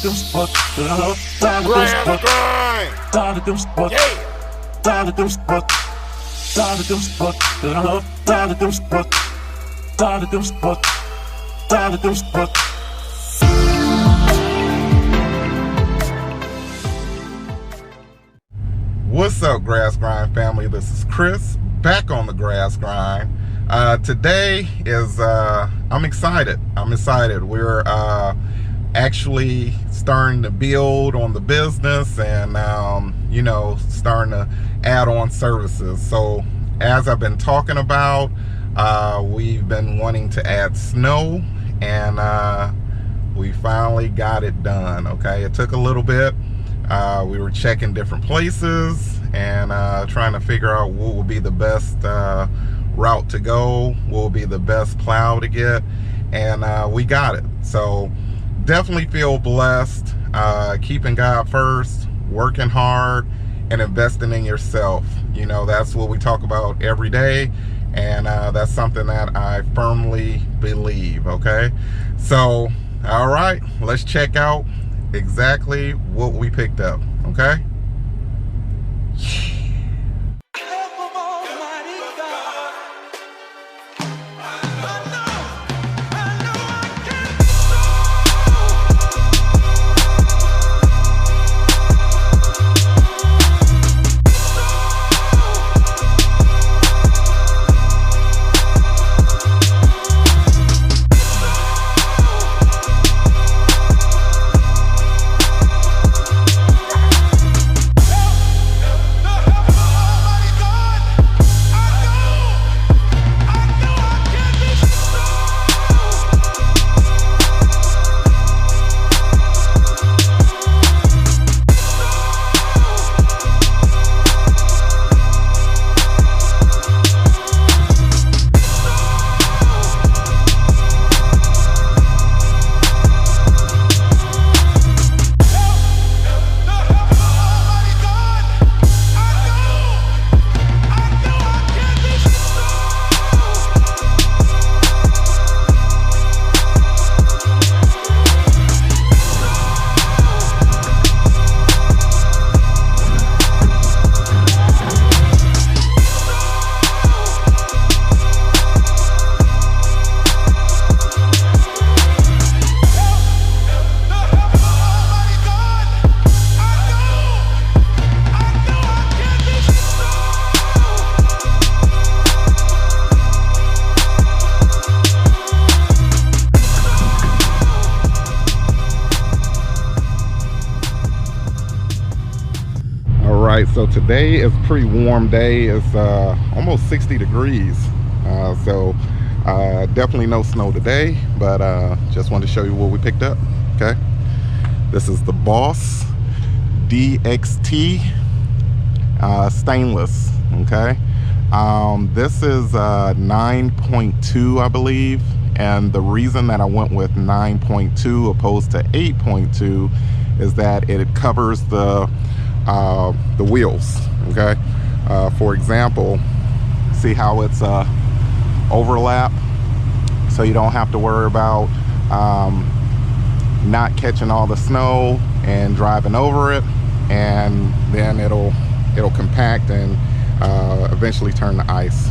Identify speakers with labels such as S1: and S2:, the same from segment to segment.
S1: What's up, Grass Grind family? This is Chris, back on the Grass Grind. Today is, I'm excited. We're actually starting to build on the business and, you know, starting to add on services. So as I've been talking about, we've been wanting to add snow, and we finally got it done. Okay, it took a little bit. We were checking different places and trying to figure out what would be the best route to go, what would be the best plow to get, and we got it. So definitely feel blessed, keeping God first, working hard, and investing in yourself. You know, that's what we talk about every day, and that's something that I firmly believe. Okay, so all right, let's check out exactly what we picked up. Okay, so today is a pretty warm day. It's almost 60 degrees, so definitely no snow today, but just wanted to show you what we picked up. Okay, this is the Boss DXT stainless. Okay, this is 9.2, I believe, and the reason that I went with 9.2 opposed to 8.2 is that it covers the wheels. Okay, for example, see how it's overlap, so you don't have to worry about not catching all the snow and driving over it, and then it'll compact and eventually turn to ice.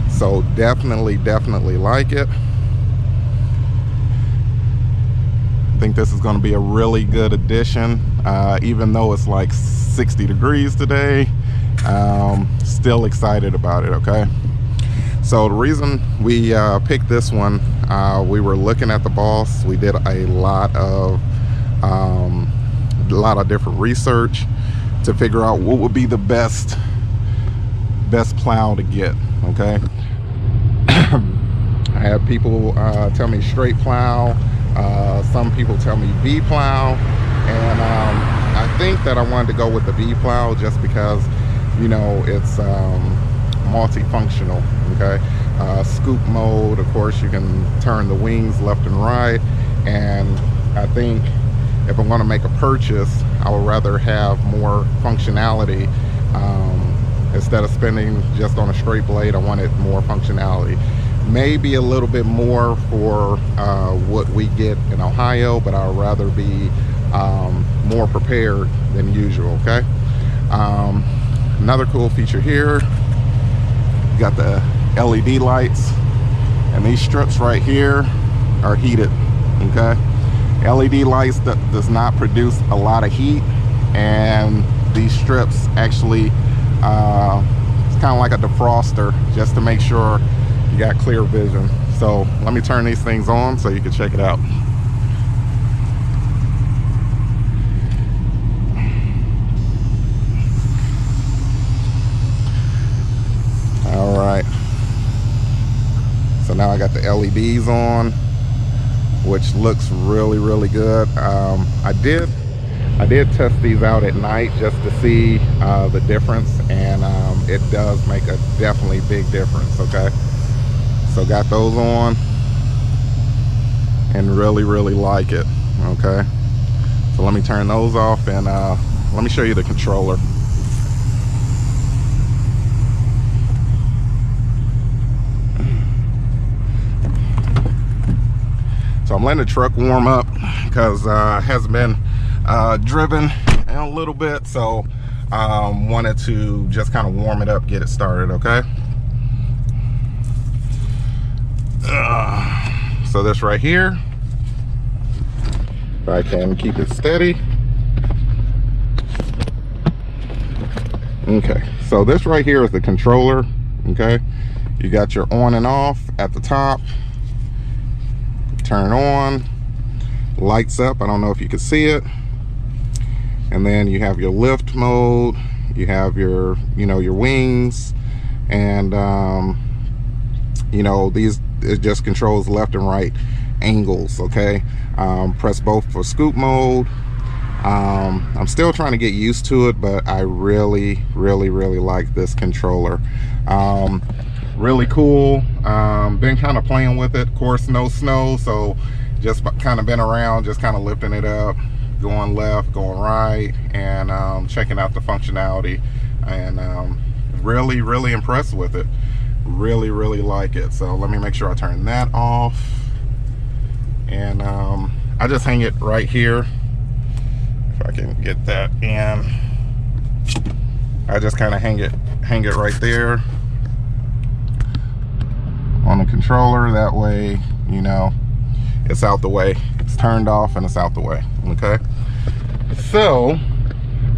S1: So definitely like it. I think this is going to be a really good addition, even though it's like 60 degrees today. Still excited about it. Okay, so the reason we picked this one, we were looking at the Boss. We did a lot of different research to figure out what would be the best plow to get. Okay, I had people tell me straight plow, some people tell me V plow, and I think that I wanted to go with the V plow just because, you know, it's multifunctional. Okay, scoop mode, of course, you can turn the wings left and right, and I think if I'm going to make a purchase, I would rather have more functionality. Instead of spending just on a straight blade, I wanted more functionality. Maybe a little bit more for what we get in Ohio, but I'd rather be more prepared than usual. Okay. Another cool feature here, you got the LED lights, and these strips right here are heated. Okay. LED lights that does not produce a lot of heat, and these strips actually it's kind of like a defroster, just to make sure you got clear vision. So let me turn these things on so you can check it out. All right, so now I got the LEDs on, which looks really good. I did test these out at night just to see the difference, and it does make a definitely big difference. Okay, so got those on and really like it. Okay, so let me turn those off, and let me show you the controller. So I'm letting the truck warm up because it hasn't been driven in a little bit, so wanted to just kind of warm it up, get it started. Okay, so this right here, if I can keep it steady. Okay, so this right here is the controller. Okay, you got your on and off at the top. Turn on, lights up. I don't know if you can see it. And then you have your lift mode, you have your, your wings, and these, it just controls left and right angles. Okay, press both for scoop mode. I'm still trying to get used to it, but I really like this controller. Really cool. Been kind of playing with it. Of course, no snow, so just kind of been around, just kind of lifting it up, going left, going right, and checking out the functionality, and really impressed with it. Really like it. So let me make sure I turn that off, and I just hang it right here. If I can get that in, I just kind of hang it right there on the controller. That way, it's out the way. It's turned off and it's out the way. Okay, so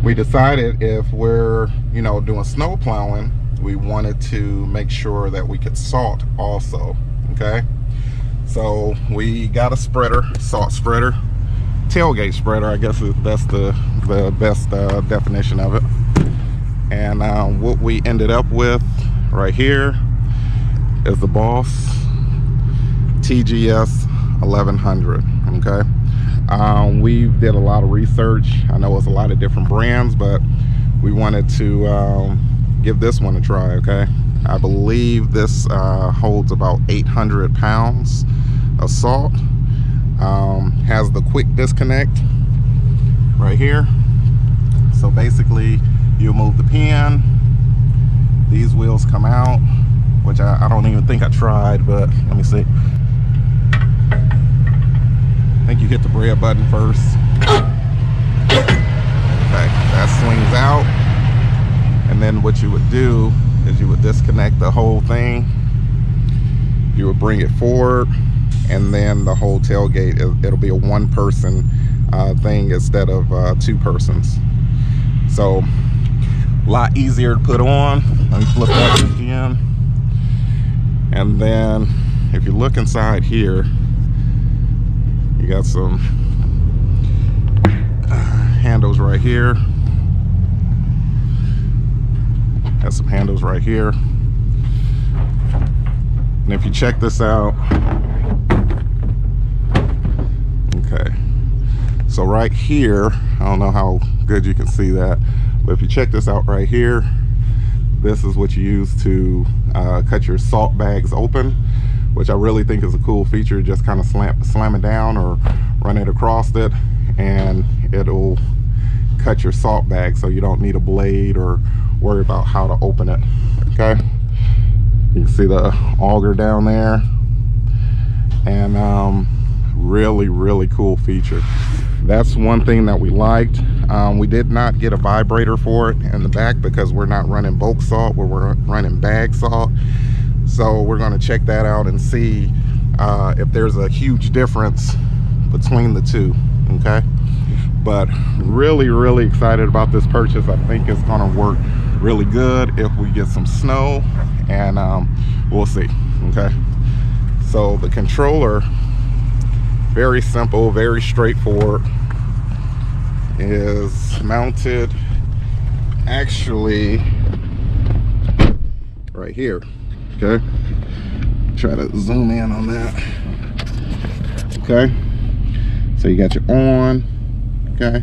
S1: we decided if we're doing snow plowing, we wanted to make sure that we could salt also. Okay, so we got a spreader, salt spreader, tailgate spreader, I guess that's the best definition of it. And what we ended up with right here is the Boss TGS 1100. Okay, we did a lot of research. I know it's a lot of different brands, but we wanted to give this one a try. Okay, I believe this holds about 800 pounds of salt. Has the quick disconnect right here, so basically you move the pin, these wheels come out, which I don't even think I tried, but let me see. I think you hit the red button first. Okay, that swings out, and then what you would do is you would disconnect the whole thing, you would bring it forward, and then the whole tailgate, it'll be a one-person thing instead of 2 persons. So a lot easier to put on. Let me flip that again. And then if you look inside here, you got some handles right here. Got some handles right here. And if you check this out, okay, so right here, I don't know how good you can see that, but if you check this out right here, this is what you use to cut your salt bags open, which I really think is a cool feature. Just kind of slam it down or run it across it, and it'll cut your salt bag, so you don't need a blade or worry about how to open it. Okay, you can see the auger down there, and really cool feature. That's one thing that we liked. We did not get a vibrator for it in the back because we're not running bulk salt, we're running bag salt. So we're going to check that out and see if there's a huge difference between the two. Okay, but really excited about this purchase. I think it's going to work really good if we get some snow, and we'll see. Okay, so the controller, very simple, very straightforward, is mounted actually right here. Okay, try to zoom in on that. Okay, so you got your on, okay,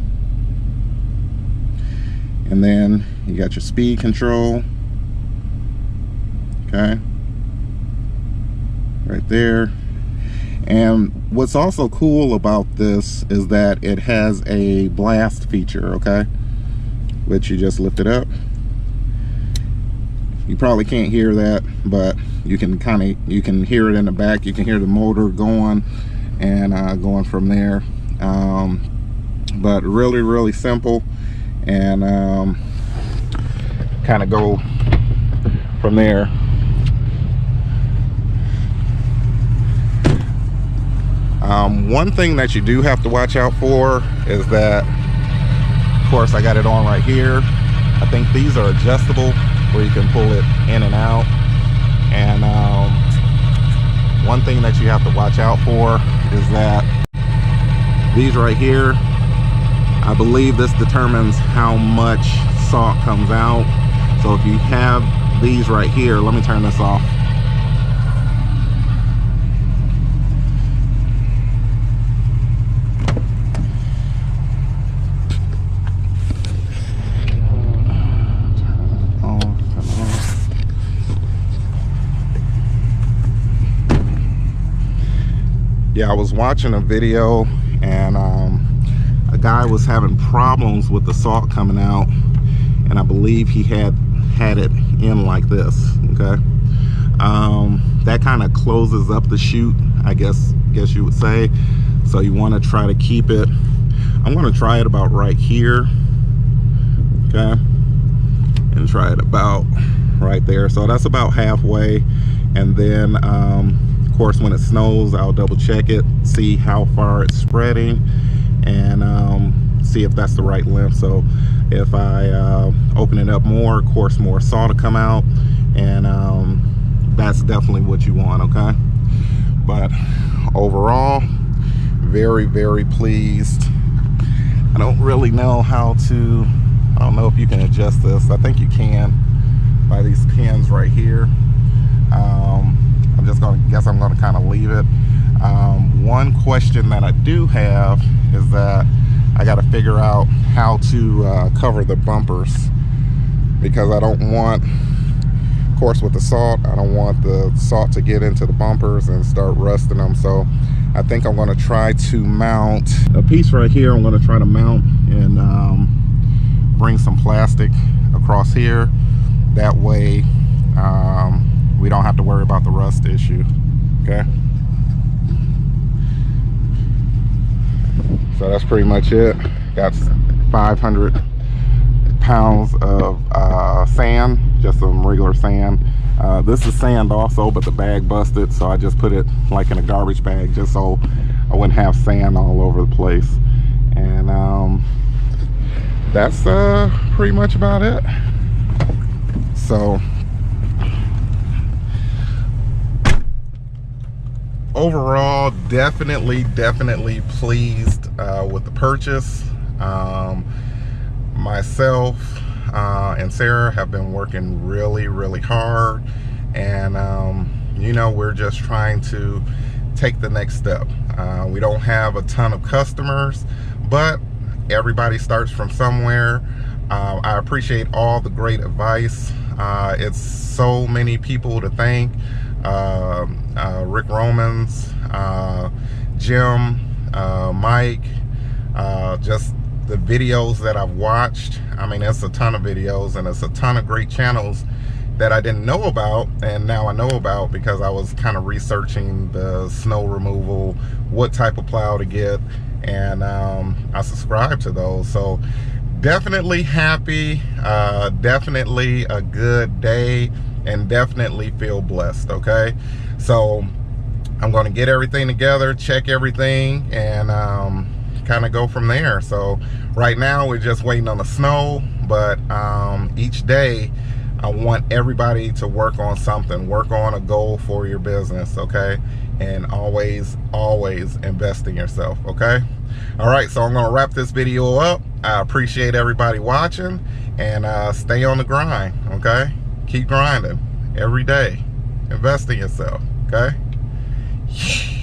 S1: and then you got your speed control, okay, right there. And what's also cool about this is that it has a blast feature, okay, which you just lift it up. You probably can't hear that, but you can hear it in the back. You can hear the motor going and going from there. But really simple, and kind of go from there. One thing that you do have to watch out for is that, of course, I got it on right here. I think these are adjustable, where you can pull it in and out. And one thing that you have to watch out for is that these right here, I believe this determines how much salt comes out. So if you have these right here, let me turn this off. Yeah, I was watching a video, and a guy was having problems with the salt coming out, and I believe he had it in like this. Okay, that kind of closes up the chute, I guess you would say. So you want to try to keep it, I'm going to try it about right here, okay, and try it about right there. So that's about halfway. And then of course, when it snows, I'll double check it, see how far it's spreading, and see if that's the right length. So if I open it up more, of course, more salt to come out, and that's definitely what you want. Okay, but overall, very pleased. I don't really know how to, I don't know if you can adjust this. I think you can by these pins right here. I'm just gonna kind of leave it. One question that I do have is that I got to figure out how to cover the bumpers, because I don't want, of course, with the salt, I don't want the salt to get into the bumpers and start rusting them. So I think I'm going to try to mount a piece right here. I'm going to try to mount and bring some plastic across here. That way we don't have to worry about the rust issue. Okay, so that's pretty much it. Got 500 pounds of sand, just some regular sand. This is sand also, but the bag busted, so I just put it like in a garbage bag just so I wouldn't have sand all over the place. And that's pretty much about it. So overall, definitely pleased with the purchase. Myself and Sarah have been working really hard, and you know, we're just trying to take the next step. We don't have a ton of customers, but everybody starts from somewhere. I appreciate all the great advice. It's so many people to thank. Rick Romans, Jim, Mike, just the videos that I've watched. I mean, it's a ton of videos, and it's a ton of great channels that I didn't know about, and now I know about because I was kind of researching the snow removal, what type of plow to get, and I subscribe to those. So definitely happy, definitely a good day, and definitely feel blessed. Okay, so I'm going to get everything together, check everything, and kind of go from there. So right now we're just waiting on the snow, but each day I want everybody to work on something, work on a goal for your business, okay? And always invest in yourself, okay? All right, so I'm gonna wrap this video up. I appreciate everybody watching, and stay on the grind, okay? Keep grinding every day. Invest in yourself, okay? Yeah.